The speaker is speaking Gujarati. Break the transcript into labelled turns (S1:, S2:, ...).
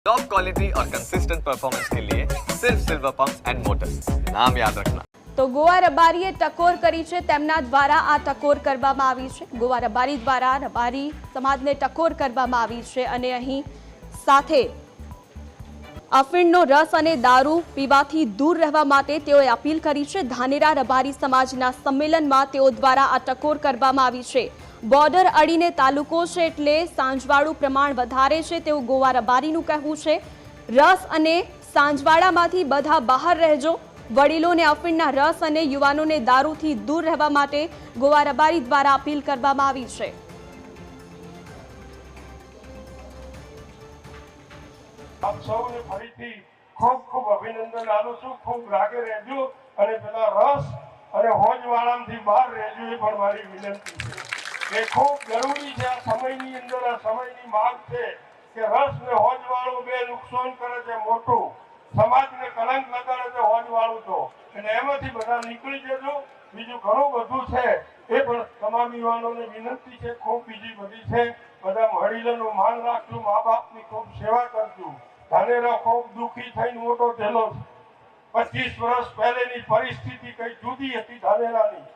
S1: टॉप क्वालिटी और कंसिस्टेंट परफॉर्मेंस के लिए सिर्फ सिल्वर पंप्स एंड मोटर्स, नाम याद रखना।
S2: તો ગોવા રબારીએ ટકોર કરી છે, તેમના દ્વારા આ ટકોર કરવામાં આવી છે। ગોવા રબારી દ્વારા રબારી સમાજને ટકોર કરવામાં આવી છે અને અહીં સાથે અફીણનો રસ અને દારૂ પીવાથી દૂર રહેવા માટે તેઓએ અપીલ કરી છે। ધાનેરા રબારી સમાજના સંમેલનમાં તેઓ દ્વારા આ ટકોર કરવામાં આવી છે। બોર્ડર અડીને તાલુકો છે એટલે સાંજવાળું પ્રમાણ વધારે છે તેવું ગોવા રબારીનું કહેવું છે। રસ અને સાંજવાળામાંથી બધા બહાર રહેજો। વડીલોને અફીણના રસ અને યુવાનોને દારૂથી દૂર રહેવા માટે ગોવા રબારી દ્વારા અપીલ કરવામાં આવી છે।
S3: આપ સૌને ફરીથી ખૂબ ખૂબ અભિનંદન આલું છું। ખૂબ રાગે રહેજો અને પેલા રસ અને હોજવાળામાંથી બહાર રહેજો એ પણ મારી વિનંતી છે। એ ખૂબ જરૂરી છે। આ સમયની અંદર આ સમયની માંગ છે કે રસ ને હોજવાળું બે નુકસાન કરે છે મોટું, સમાજને કલંક લગાડે છે હોજવાળું તો, એટલે એમાંથી બધા નીકળી જજો। બીજું ઘણું બધું છે એ પણ તમામ યુવાનોને વિનંતી છે। ખૂબ બીજી બધી છે, બધા વડીલોનું માન રાખજો, મા બાપની ખૂબ સેવા કરજો। ધાનેરા ખૂબ દુઃખી થઈને મોટો થયેલો છે। 25 વર્ષ પહેલેની પરિસ્થિતિ કઈ જુદી હતી ધાનેરાની।